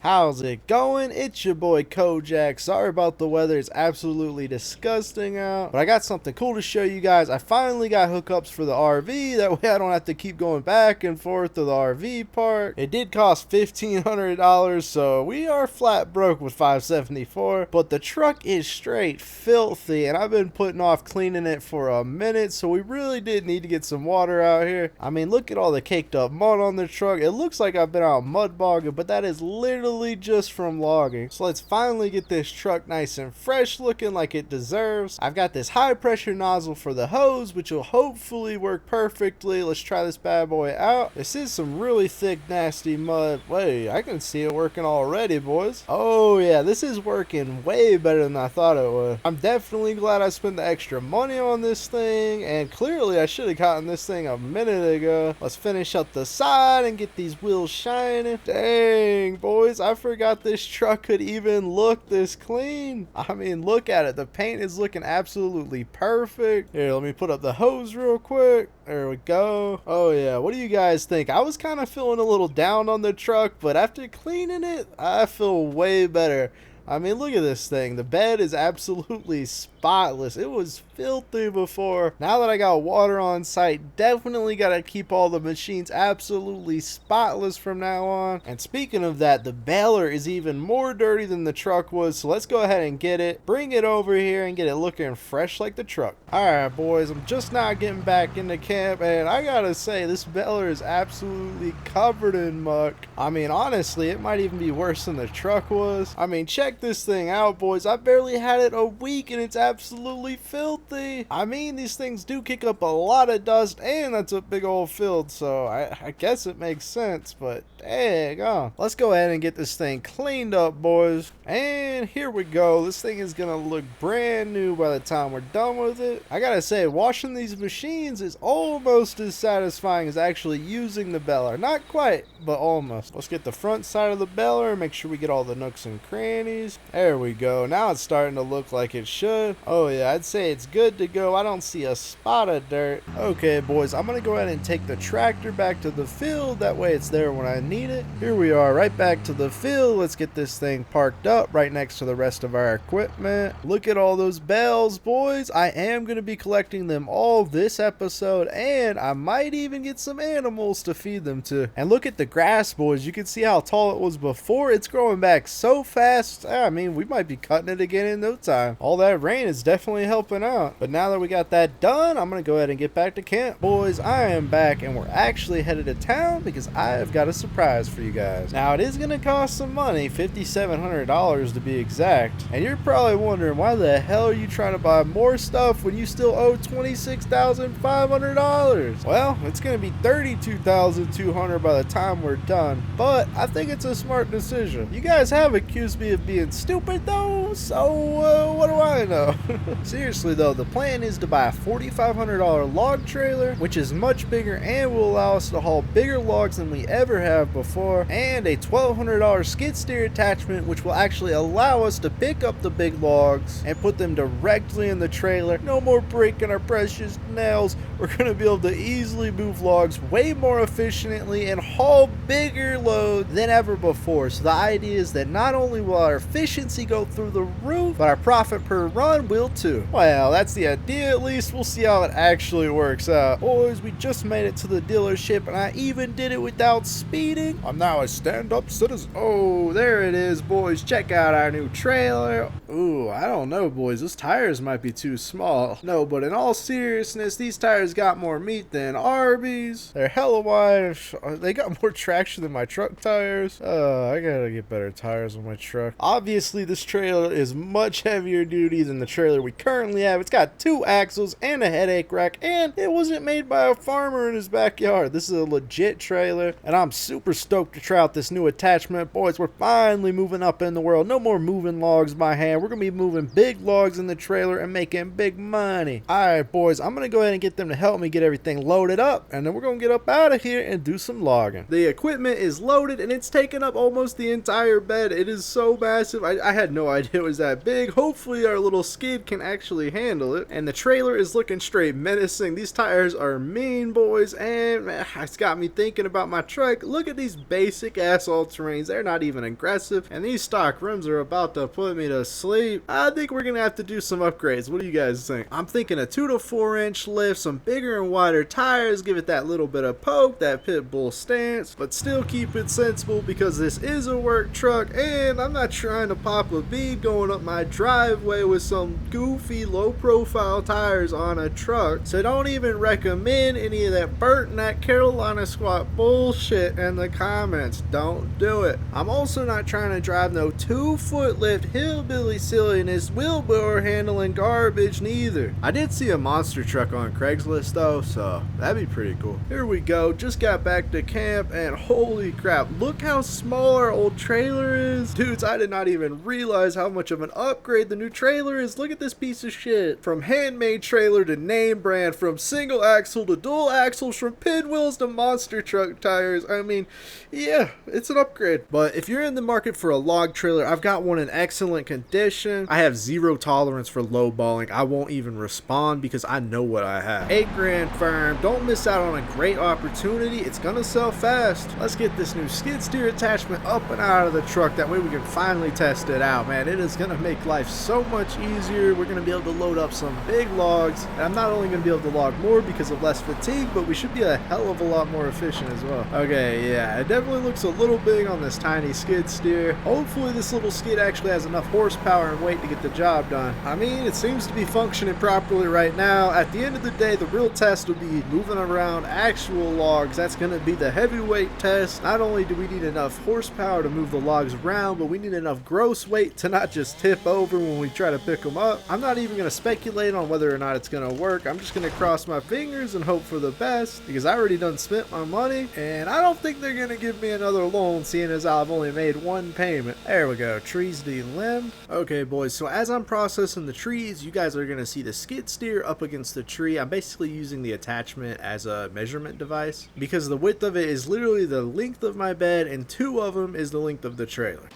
How's it going? It's your boy Kojak. Sorry about the weather, it's absolutely disgusting out. But I got something cool to show you guys. I finally got hookups for the RV. That way I don't have to keep going back and forth to the RV park. It did cost $1,500, so we are flat broke with $574. But the truck is straight filthy, and I've been putting off cleaning it for a minute, so we really did need to get some water out here. I mean, look at all the caked up mud on the truck. It looks like I've been out mud bogging, but that is literally just from logging. So let's finally get this truck nice and fresh looking like it deserves. I've got this high pressure nozzle for the hose, which will hopefully work perfectly. Let's try this bad boy out. This is some really thick, nasty mud. Wait, I can see it working already, boys. Oh yeah, this is working way better than I thought it would. I'm definitely glad I spent the extra money on this thing, and clearly I should have gotten this thing a minute ago. Let's finish up the side and get these wheels shining. Dang, boys, I forgot this truck could even look this clean. I mean, look at it. The paint is looking absolutely perfect. Here, let me put up the hose real quick. There we go. Oh yeah, what do you guys think? I was kind of feeling a little down on the truck, but after cleaning it, I feel way better. I mean, look at this thing. The bed is absolutely spotless. It was filthy before. Now that I got water on site, definitely got to keep all the machines absolutely spotless from now on. And speaking of that, the baler is even more dirty than the truck was. So let's go ahead and get it, bring it over here and get it looking fresh like the truck. All right, boys, I'm just now getting back into camp, and I gotta say, this baler is absolutely covered in muck. I mean, honestly, it might even be worse than the truck was. I mean, check this thing out, boys. I barely had it a week and it's absolutely filthy. I mean, these things do kick up a lot of dust, and that's a big old field, so I guess it makes sense, but dang on. Let's go ahead and get this thing cleaned up, boys. And here we go. This thing is gonna look brand new by the time we're done with it. I gotta say, washing these machines is almost as satisfying as actually using the baler. Not quite, but almost. Let's get the front side of the baler and make sure we get all the nooks and crannies. There we go. Now it's starting to look like it should. Oh yeah, I'd say it's good to go. I don't see a spot of dirt. Okay, boys, I'm gonna go ahead and take the tractor back to the field. That way it's there when I need it. Here we are, right back to the field. Let's get this thing parked up right next to the rest of our equipment. Look at all those bales, boys. I am gonna be collecting them all this episode, and I might even get some animals to feed them to. And look at the grass, boys. You can see how tall it was before. It's growing back so fast. I mean, we might be cutting it again in no time. All that rain is definitely helping out. But now that we got that done, I'm gonna go ahead and get back to camp. Boys, I am back, and we're actually headed to town because I have got a surprise for you guys. Now, it is gonna cost some money, $5,700 to be exact. And you're probably wondering, why the hell are you trying to buy more stuff when you still owe $26,500? Well, it's gonna be $32,200 by the time we're done, but I think it's a smart decision. You guys have accused me of being stupid though, so what do I know? Seriously though, the plan is to buy a $4,500 log trailer, which is much bigger and will allow us to haul bigger logs than we ever have before, and a $1,200 skid steer attachment, which will actually allow us to pick up the big logs and put them directly in the trailer. No more breaking our precious nails. We're gonna be able to easily move logs way more efficiently and haul bigger loads than ever before. So the idea is that not only will our efficiency go through the roof, but our profit per run will too. Well, that's the idea at least. We'll see how it actually works out. Boys, we just made it to the dealership, and I even did it without speeding. I'm now a stand-up citizen. Oh, there it is, boys. Check out our new trailer. Ooh, I don't know, boys. Those tires might be too small. No, but in all seriousness, these tires got more meat than Arby's. They're hella wide. They got more traction than my truck tires. I gotta get better tires on my truck. Obviously, this trailer is much heavier duty than the trailer we currently have. It's got 2 axles and a headache rack, and it wasn't made by a farmer in his backyard. This is a legit trailer, and I'm super stoked to try out this new attachment. Boys, we're finally moving up in the world. No more moving logs by hand. We're gonna be moving big logs in the trailer and making big money. Alright, boys, I'm gonna go ahead and get them to help me get everything loaded up, and then we're gonna get up out of here and do some logging. The equipment is loaded, and it's taking up almost the entire bed. It is so massive. massive. I had no idea it was that big. Hopefully our little skid can actually handle it. And the trailer is looking straight menacing. These tires are mean, boys, and man, it's got me thinking about my truck. Look at these basic ass all-terrains. They're not even aggressive, and these stock rims are about to put me to sleep. I think we're gonna have to do some upgrades. What do you guys think? I'm thinking a 2 to 4 inch lift, some bigger and wider tires, give it that little bit of poke, that pit bull stance, but still keep it sensible because this is a work truck, and I'm not trying to pop a bead going up my driveway with some goofy low profile tires on a truck. So don't even recommend any of that Burt and that Carolina squat bullshit in the comments. Don't do it. I'm also not trying to drive no 2-foot lift hillbilly silliness wheelbarrow handling garbage neither. I did see a monster truck on Craigslist though, so that'd be pretty cool. Here we go, just got back to camp, and holy crap, look how small our old trailer is. Dudes, I did not even realize how much of an upgrade the new trailer is. Look at this piece of shit. From handmade trailer to name brand, from single axle to dual axles, from pinwheels to monster truck tires. I mean, yeah, it's an upgrade. But if you're in the market for a log trailer, I've got one in excellent condition. I have zero tolerance for lowballing. I won't even respond because I know what I have. $8 firm. Don't miss out on a great opportunity. It's gonna sell fast. Let's get this new skid steer attachment up and out of the truck. That way we can finally test it out, man. It is gonna make life so much easier. We're gonna be able to load up some big logs, and I'm not only gonna be able to log more because of less fatigue, but we should be a hell of a lot more efficient as well. Okay, yeah, it definitely looks a little big on this tiny skid steer. Hopefully this little skid actually has enough horsepower and weight to get the job done. I mean, it seems to be functioning properly right now. At the end of the day, the real test will be moving around actual logs. That's going to be the heavyweight test. Not only do we need enough horsepower to move the logs around, but we need enough gross weight to not just tip over when we try to pick them up. I'm not even going to speculate on whether or not it's going to work. I'm just going to cross my fingers and hope for the best because I already done spent my money, and I don't think they're going to give me another loan seeing as I've only made one payment. There we go. Trees delimbed. Okay, boys, so as I'm processing the trees, you guys are going to see the skid steer up against the tree. I'm basically using the attachment as a measurement device because the width of it is literally the length of my bed, and 2 of them is the length of the trailer.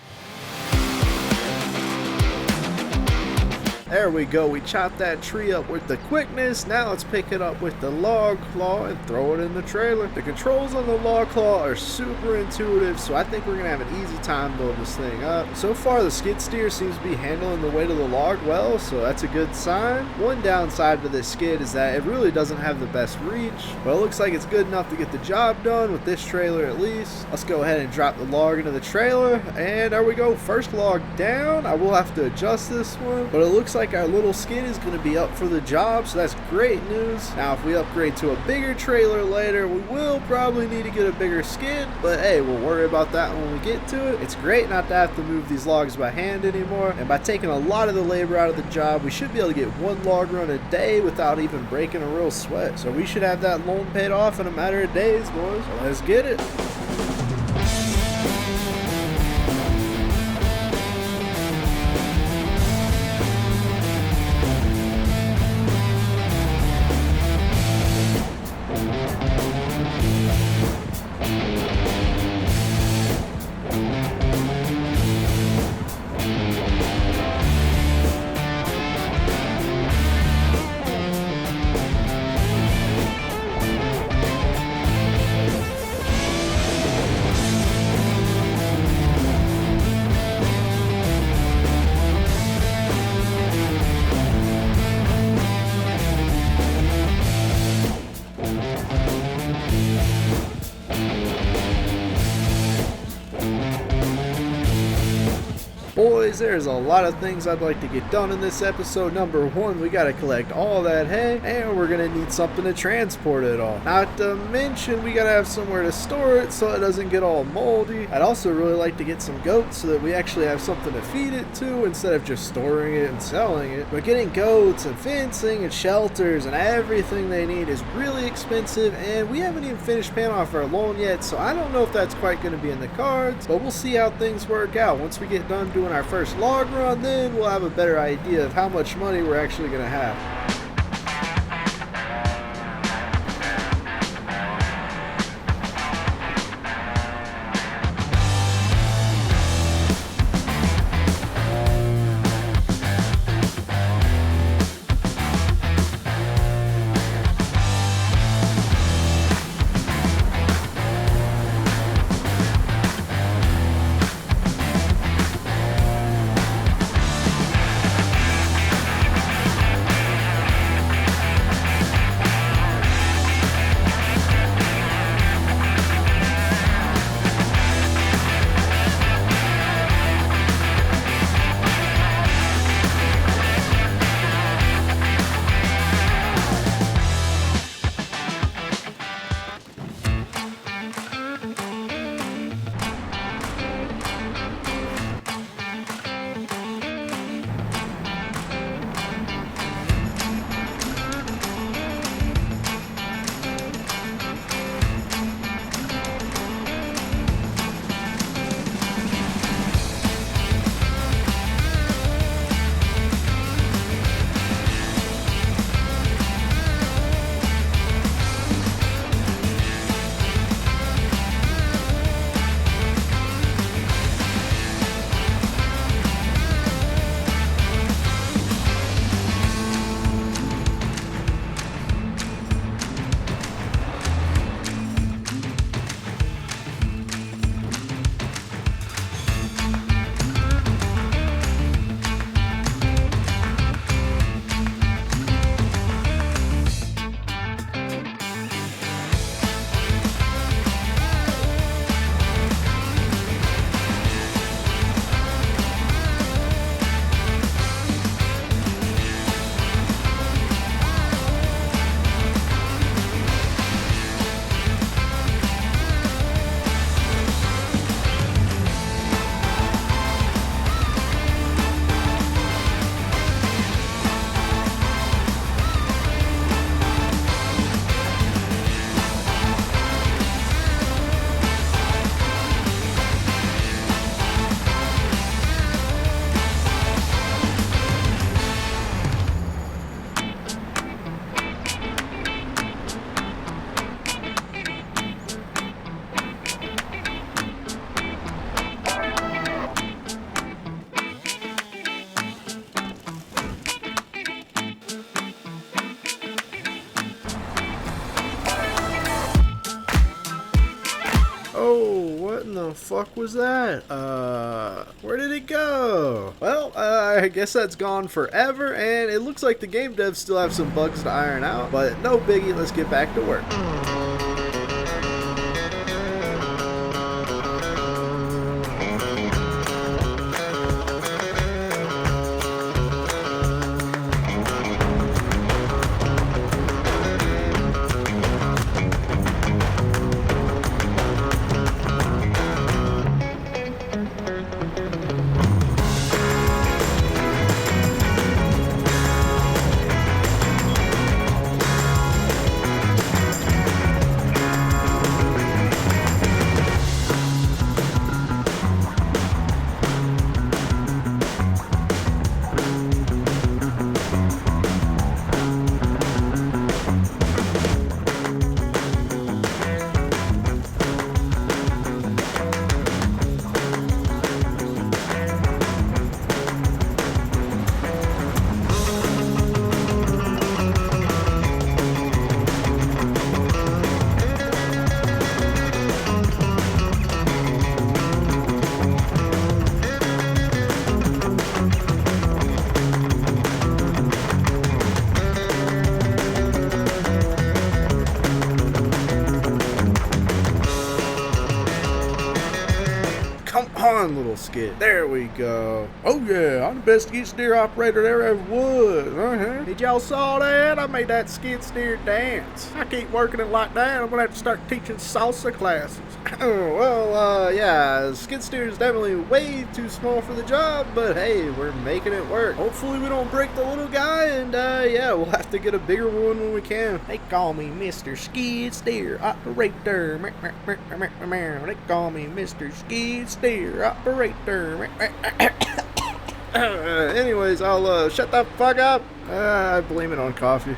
There we go, we chopped that tree up with the quickness. Now let's pick it up with the log claw and throw it in the trailer. The controls on the log claw are super intuitive, so I think we're gonna have an easy time building this thing up. So far the skid steer seems to be handling the weight of the log well, so that's a good sign. One downside to this skid is that it really doesn't have the best reach, but it looks like it's good enough to get the job done with this trailer at least. Let's go ahead and drop the log into the trailer, and there we go, first log down. I will have to adjust this one, but it looks like our little skid is going to be up for the job, so that's great news. Now if we upgrade to a bigger trailer later, we will probably need to get a bigger skid, but hey, we'll worry about that when we get to it. It's great not to have to move these logs by hand anymore, and by taking a lot of the labor out of the job, we should be able to get one log run a day without even breaking a real sweat. So we should have that loan paid off in a matter of days, boys. So let's get it. Boys, there's a lot of things I'd like to get done in this episode. Number one, we gotta collect all that hay, and we're gonna need something to transport it all. Not to mention, we gotta have somewhere to store it so it doesn't get all moldy. I'd also really like to get some goats so that we actually have something to feed it to instead of just storing it and selling it. But getting goats and fencing and shelters and everything they need is really expensive, and we haven't even finished paying off our loan yet, so I don't know if that's quite gonna be in the cards, but we'll see how things work out. Once we get done doing our first log run, then we'll have a better idea of how much money we're actually going to have. fuck was that? Where did it go? Well, I guess that's gone forever, and it looks like the game devs still have some bugs to iron out, but no biggie, let's get back to work. Come on, little skid. There we go. Oh yeah, I'm the best skid steer operator there ever was. Did y'all saw that? I made that skid steer dance. I keep working it like that. I'm gonna have to start teaching salsa classes. Well, yeah, skid steer is definitely way too small for the job, but hey, we're making it work. Hopefully we don't break the little guy, and yeah, we'll have to get a bigger one when we can. They call me Mr. Skid Steer Operator. They call me Mr. Skid Steer Operator. Anyways, I'll shut the fuck up. I blame it on coffee.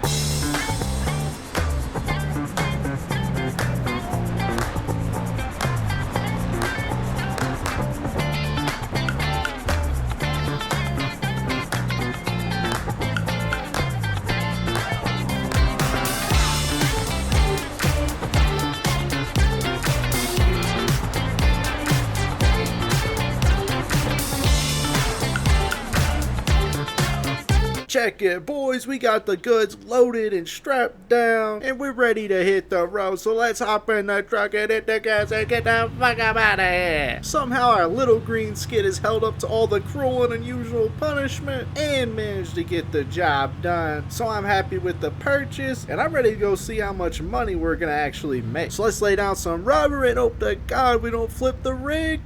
Check it, boys, we got the goods loaded and strapped down, and we're ready to hit the road, so let's hop in the truck and hit the gas and get the fuck up out of here. Somehow our little green skid is held up to all the cruel and unusual punishment and managed to get the job done. So I'm happy with the purchase, and I'm ready to go see how much money we're gonna actually make. So let's lay down some rubber and hope to God we don't flip the rig.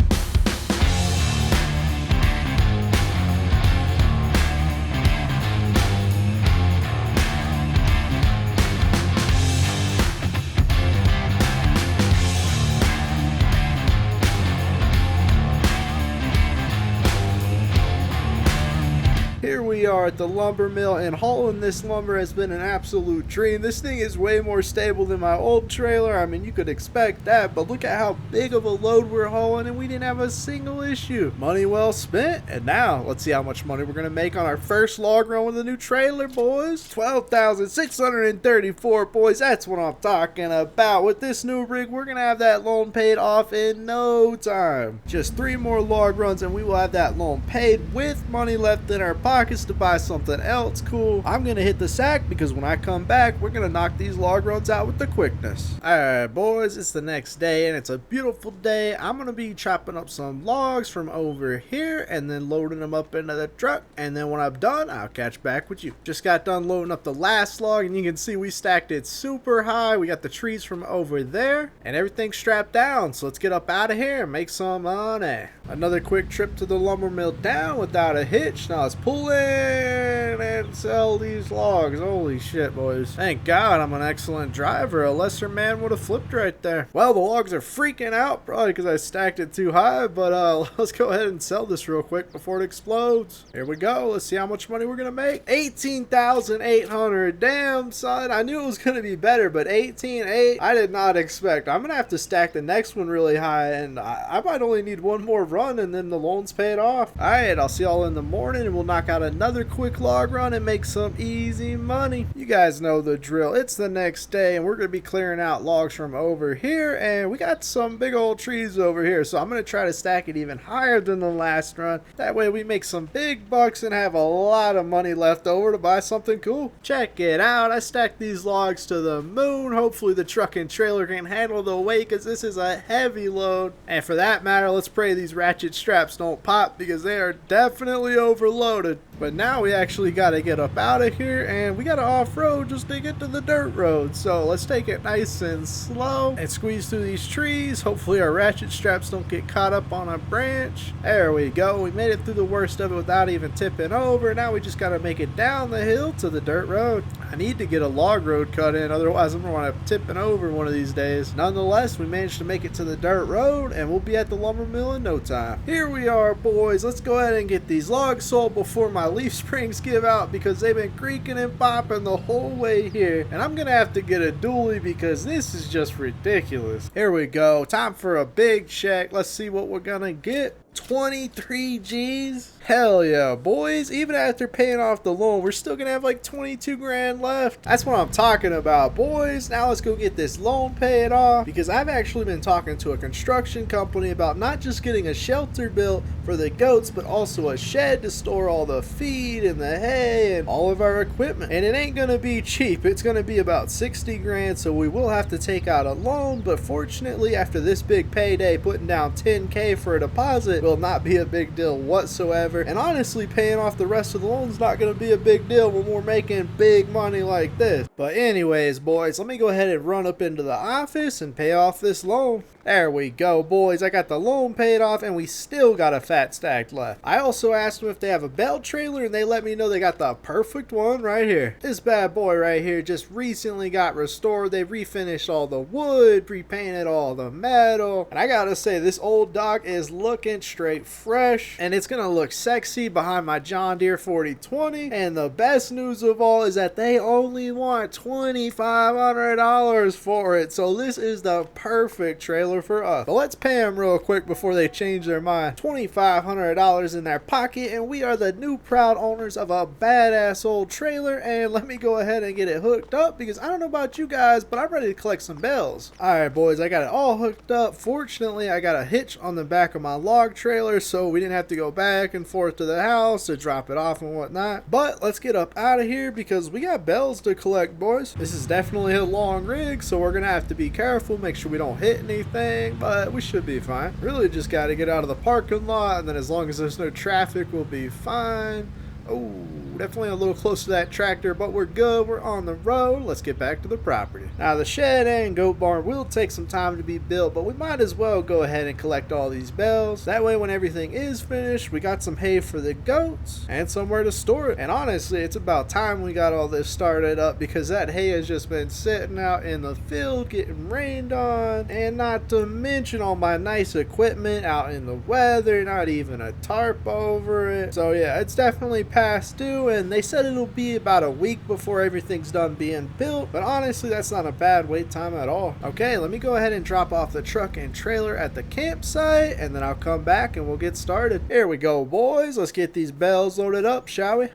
Here we are at the lumber mill, and hauling this lumber has been an absolute dream. This thing is way more stable than my old trailer. I mean, you could expect that, but look at how big of a load we're hauling, and we didn't have a single issue. Money well spent, and now let's see how much money we're gonna make on our first log run with the new trailer, boys. 12,634, boys. That's what I'm talking about. With this new rig, we're gonna have that loan paid off in no time. Just 3 more log runs, and we will have that loan paid with money left in our pockets to buy something else cool. I'm gonna hit the sack because when I come back, we're gonna knock these log runs out with the quickness. Alright, boys, it's the next day and it's a beautiful day. I'm gonna be chopping up some logs from over here and then loading them up into the truck, and then when I'm done, I'll catch back with you. Just got done loading up the last log, and you can see we stacked it super high. We got the trees from over there and everything's strapped down, so let's get up out of here and make some money. Another quick trip to the lumber mill down without a hitch. Now let's pull in and sell these logs. Holy shit, boys. Thank God I'm an excellent driver. A lesser man would have flipped right there. Well, the logs are freaking out, probably because I stacked it too high, but let's go ahead and sell this real quick before it explodes. Here we go. Let's see how much money we're gonna make. 18,800. Damn, son. I knew it was gonna be better, but 18,800 I did not expect. I'm gonna have to stack the next one really high, and I might only need one more run and then the loan's paid off. Alright, I'll see y'all in the morning, and we'll knock out another quick log run and make some easy money. You guys know the drill. It's the next day and we're going to be clearing out logs from over here, and we got some big old trees over here, so I'm going to try to stack it even higher than the last run. That way we make some big bucks and have a lot of money left over to buy something cool. Check it out. I stacked these logs to the moon. Hopefully the truck and trailer can handle the weight, because this is a heavy load. And for that matter, let's pray these ratchet straps don't pop, because they are definitely overloaded. But now we actually got to get up out of here, and we got to off-road just to get to the dirt road. So let's take it nice and slow and squeeze through these trees. Hopefully our ratchet straps don't get caught up on a branch. There we go. We made it through the worst of it without even tipping over. Now we just got to make it down the hill to the dirt road. I need to get a log road cut in, otherwise I'm going to wind up tipping over one of these days. Nonetheless, we managed to make it to the dirt road, and we'll be at the lumber mill in no time. Here we are, boys. Let's go ahead and get these logs sold before my leaf springs give out, because they've been creaking and popping the whole way here. And I'm going to have to get a dually because this is just ridiculous. Here we go. Time for a big check. Let's see what we're going to get. 23 G's? Hell yeah, boys. Even after paying off the loan, we're still gonna have like 22 grand left. That's what I'm talking about, boys. Now let's go get this loan paid off, because I've actually been talking to a construction company about not just getting a shelter built for the goats, but also a shed to store all the feed and the hay and all of our equipment. And it ain't gonna be cheap. It's gonna be about 60 grand, so we will have to take out a loan. But fortunately, after this big payday, putting down 10K for a deposit will not be a big deal whatsoever. And honestly, paying off the rest of the loan's not going to be a big deal when we're making big money like this. But anyways, boys, let me go ahead and run up into the office and pay off this loan. There we go, boys. I got the loan paid off, and we still got a fat stack left. I also asked them if they have a bale trailer, and they let me know they got the perfect one right here. This bad boy right here just recently got restored. They refinished all the wood, repainted all the metal, and I gotta say, this old dog is looking straight fresh, and it's gonna look sexy behind my John Deere 4020. And the best news of all is that they only want $2,500 for it, so this is the perfect trailer for us. But let's pay them real quick before they change their mind. $2,500 in their pocket, and we are the new proud owners of a badass old trailer. And let me go ahead and get it hooked up, because I don't know about you guys, but I'm ready to collect some bales. Alright, boys, I got it all hooked up. Fortunately, I got a hitch on the back of my log trailer, so we didn't have to go back and forth to the house to drop it off and whatnot. But let's get up out of here, because we got bales to collect, boys. This is definitely a long rig, so we're gonna have to be careful, make sure we don't hit anything, but we should be fine. Really just got to get out of the parking lot, and then as long as there's no traffic, we'll be fine. Oh, definitely a little close to that tractor, but we're good. We're on the road. Let's get back to the property. Now, the shed and goat barn will take some time to be built, but we might as well go ahead and collect all these bales. That way, when everything is finished, we got some hay for the goats and somewhere to store it. And honestly, it's about time we got all this started up, because that hay has just been sitting out in the field getting rained on, and not to mention all my nice equipment out in the weather, not even a tarp over it. So yeah, it's definitely past due, and they said it'll be about a week before everything's done being built, but honestly, that's not a bad wait time at all. Okay, let me go ahead and drop off the truck and trailer at the campsite, and then I'll come back and we'll get started. Here we go, boys. Let's get these bales loaded up, shall we?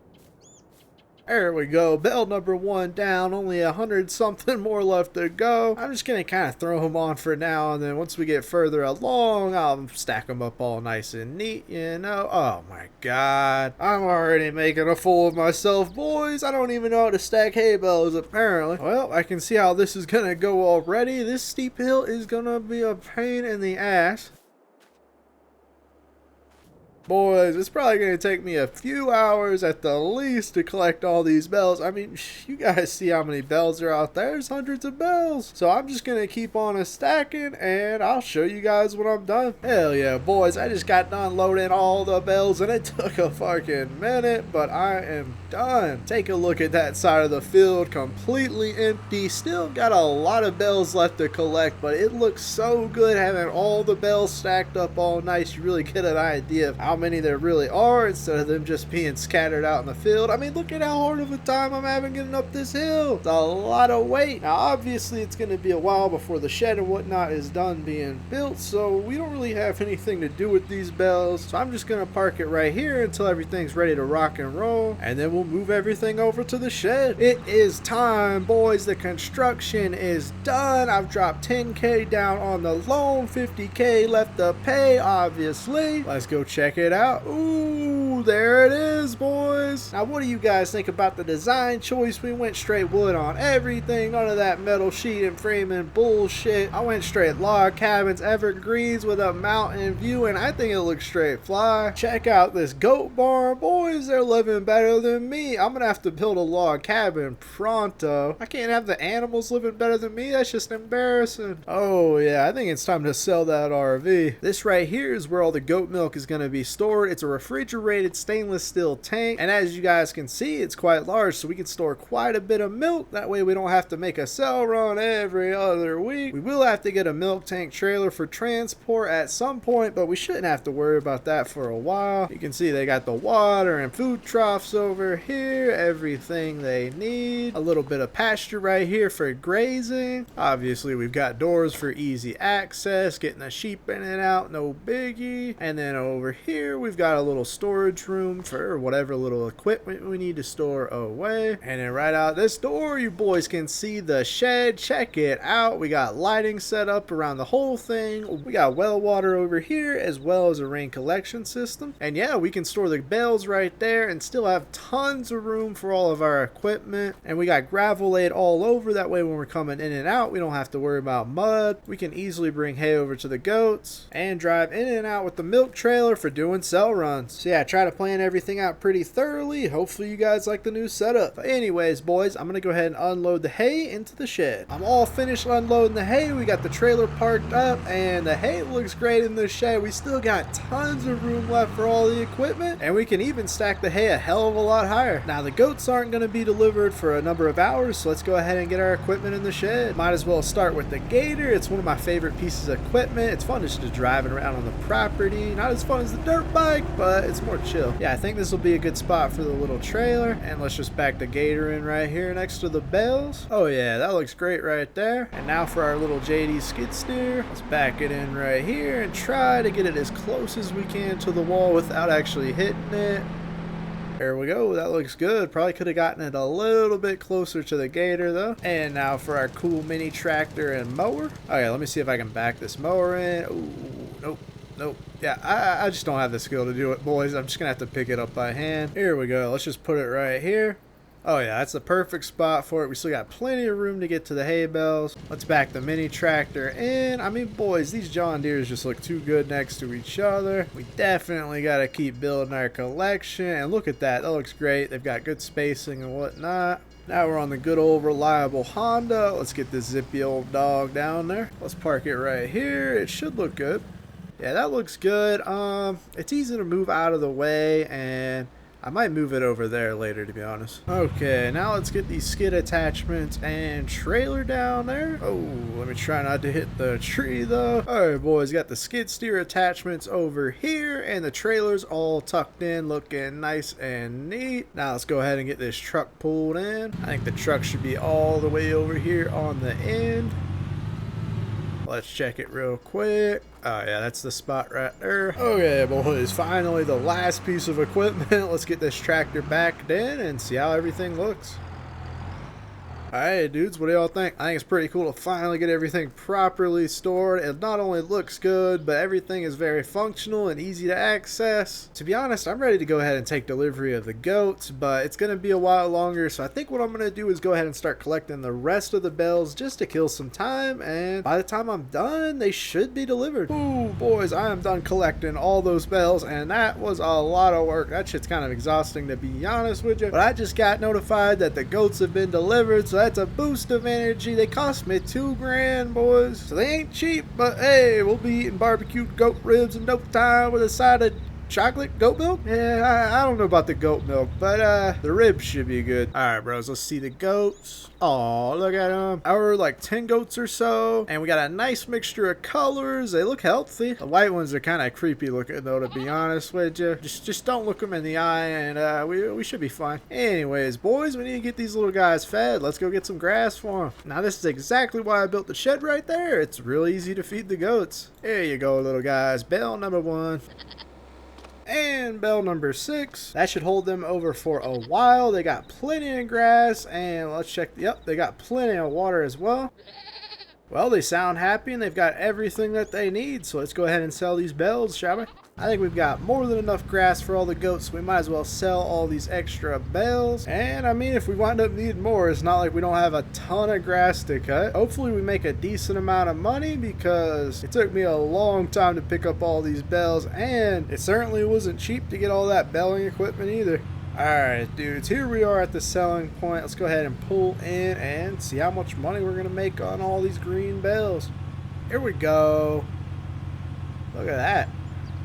There we go, bale number 1 down, only 100 something more left to go. I'm just gonna kind of throw them on for now, and then once we get further along, I'll stack them up all nice and neat, you know. Oh my god, I'm already making a fool of myself, boys. I don't even know how to stack hay bales, apparently. Well, I can see how this is gonna go already. This steep hill is gonna be a pain in the ass. Boys, it's probably going to take me a few hours at the least to collect all these bells. I mean, you guys see how many bells are out there. There's hundreds of bells. So I'm just going to keep on stacking, and I'll show you guys when I'm done. Hell yeah, boys. I just got done loading all the bells, and it took a fucking minute, but I am done. Take a look at that side of the field, completely empty. Still got a lot of bells left to collect, but it looks so good having all the bells stacked up all nice. You really get an idea of how how many there really are instead of them just being scattered out in the field. I mean, look at how hard of a time I'm having getting up this hill. It's a lot of weight. Now, obviously, it's going to be a while before the shed and whatnot is done being built, so we don't really have anything to do with these bales. So I'm just going to park it right here until everything's ready to rock and roll, and then we'll move everything over to the shed. It is time, boys. The construction is done. I've dropped 10K down on the loan, 50K left to pay, obviously. Let's go check it out. Ooh, there it is, boys. Now, what do you guys think about the design choice? We went straight wood on everything. None of that metal sheet and framing bullshit. I went straight log cabins, evergreens with a mountain view, and I think it looks straight fly. Check out this goat barn. Boys, they're living better than me. I'm gonna have to build a log cabin pronto. I can't have the animals living better than me. That's just embarrassing. Oh yeah, I think it's time to sell that RV. This right here is where all the goat milk is gonna be stored. It's a refrigerated stainless steel tank, and as you guys can see, it's quite large, so we can store quite a bit of milk. That way we don't have to make a sell run every other week. We will have to get a milk tank trailer for transport at some point, but we shouldn't have to worry about that for a while. You can see they got the water and food troughs over here, everything they need. A little bit of pasture right here for grazing. Obviously we've got doors for easy access, getting the sheep in and out, no biggie. And then over here we've got a little storage room for whatever little equipment we need to store away. And then right out this door, you boys can see the shed. Check it out. We got lighting set up around the whole thing. We got well water over here as well as a rain collection system. And yeah, we can store the bales right there and still have tons of room for all of our equipment. And we got gravel laid all over. That way when we're coming in and out, we don't have to worry about mud. We can easily bring hay over to the goats and drive in and out with the milk trailer for doing sell runs. So yeah, try to plan everything out pretty thoroughly. Hopefully you guys like the new setup. But anyways, boys, I'm gonna go ahead and unload the hay into the shed. I'm all finished unloading the hay. We got the trailer parked up and the hay looks great in the shed. We still got tons of room left for all the equipment, and we can even stack the hay a hell of a lot higher. Now the goats aren't going to be delivered for a number of hours, so let's go ahead and get our equipment in the shed. Might as well start with the gator. It's one of my favorite pieces of equipment. It's fun just to drive it around on the property. Not as fun as the dirt bike, but it's more chill. Yeah, I think this will be a good spot for the little trailer, and let's just back the gator in right here next to the bales. Oh yeah, that looks great right there. And now for our little JD skid steer. Let's back it in right here and try to get it as close as we can to the wall without actually hitting it. There we go. That looks good. Probably could have gotten it a little bit closer to the gator though. And now for our cool mini tractor and mower. Okay, let me see if I can back this mower in. Ooh, nope. Nope. Yeah, I just don't have the skill to do it, boys. I'm just gonna have to pick it up by hand. Here we go. Let's just put it right here. Oh yeah, that's the perfect spot for it. We still got plenty of room to get to the hay bales. Let's back the mini tractor in. I mean, boys, these John Deeres just look too good next to each other. We definitely got to keep building our collection. And look at that. That looks great. They've got good spacing and whatnot. Now we're on the good old reliable Honda. Let's get this zippy old dog down there. Let's park it right here. It should look good. Yeah, that looks good. It's easy to move out of the way, and I might move it over there later, to be honest. Okay, now let's get these skid attachments and trailer down there. Oh, let me try not to hit the tree though. All right, boys, got the skid steer attachments over here, and the trailer's all tucked in, looking nice and neat. Now let's go ahead and get this truck pulled in. I think the truck should be all the way over here on the end. Let's check it real quick. Oh yeah, that's the spot right there. Okay, boys, finally the last piece of equipment. Let's get this tractor backed in and see how everything looks. Alright dudes, what do y'all think? I think it's pretty cool to finally get everything properly stored. It not only looks good, but everything is very functional and easy to access. To be honest, I'm ready to go ahead and take delivery of the goats, but it's going to be a while longer, so I think what I'm going to do is go ahead and start collecting the rest of the bales just to kill some time, and by the time I'm done, they should be delivered. Ooh, boys, I am done collecting all those bales, and that was a lot of work. That shit's kind of exhausting, to be honest with you, but I just got notified that the goats have been delivered, so that's a boost of energy. They cost me $2 grand, boys, so they ain't cheap, but hey, we'll be eating barbecued goat ribs in no time with a side of chocolate goat milk? Yeah, I don't know about the goat milk, but the ribs should be good. All right, bros, let's see the goats. Oh, look at them. Our like 10 goats or so, and we got a nice mixture of colors. They look healthy. The white ones are kind of creepy looking though, to be honest with you. Just don't look them in the eye, and we should be fine. Anyways, boys, we need to get these little guys fed. Let's go get some grass for them. Now, this is exactly why I built the shed right there. It's real easy to feed the goats. There you go, little guys. Bale number 1. And bale number 6. That should hold them over for a while. They got plenty of grass, and let's check. Yep, they got plenty of water as well. Well, they sound happy, and they've got everything that they need. So let's go ahead and sell these bales, shall we? I think we've got more than enough grass for all the goats, so we might as well sell all these extra bales. And I mean, if we wind up needing more, it's not like we don't have a ton of grass to cut. Hopefully we make a decent amount of money, because it took me a long time to pick up all these bales, and it certainly wasn't cheap to get all that baling equipment either. Alright, dudes, here we are at the selling point. Let's go ahead and pull in and see how much money we're going to make on all these green bales. Here we go. Look at that.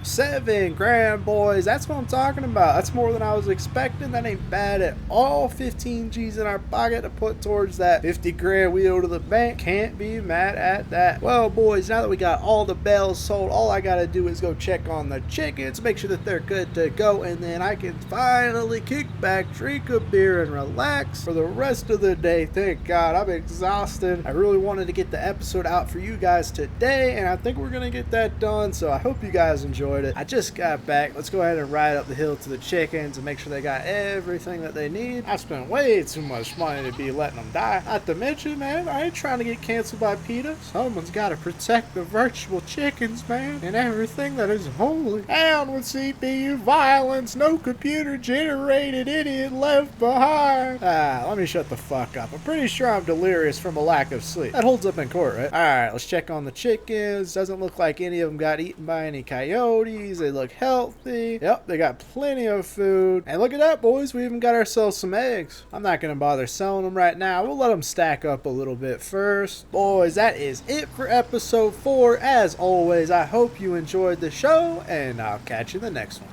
7 grand, boys. That's what I'm talking about. That's more than I was expecting. That ain't bad at all. 15 G's in our pocket to put towards that 50 grand we owe to the bank. Can't be mad at that. Well, boys, now that we got all the bales sold, all I gotta do is go check on the chickens, make sure that they're good to go, and then I can finally kick back, drink a beer, and relax for the rest of the day. Thank God. I'm exhausted. I really wanted to get the episode out for you guys today, and I think we're gonna get that done, so I hope you guys enjoyed it. I just got back. Let's go ahead and ride up the hill to the chickens and make sure they got everything that they need. I spent way too much money to be letting them die. Not to mention, man, I ain't trying to get canceled by PETA. Someone's got to protect the virtual chickens, man, and everything that is holy. Down with CPU violence. No computer generated idiot left behind. Let me shut the fuck up. I'm pretty sure I'm delirious from a lack of sleep. That holds up in court, right? Alright, let's check on the chickens. Doesn't look like any of them got eaten by any coyotes. They look healthy. Yep, they got plenty of food. And look at that, boys. We even got ourselves some eggs. I'm not going to bother selling them right now. We'll let them stack up a little bit first. Boys, that is it for episode 4. As always, I hope you enjoyed the show, and I'll catch you in the next one.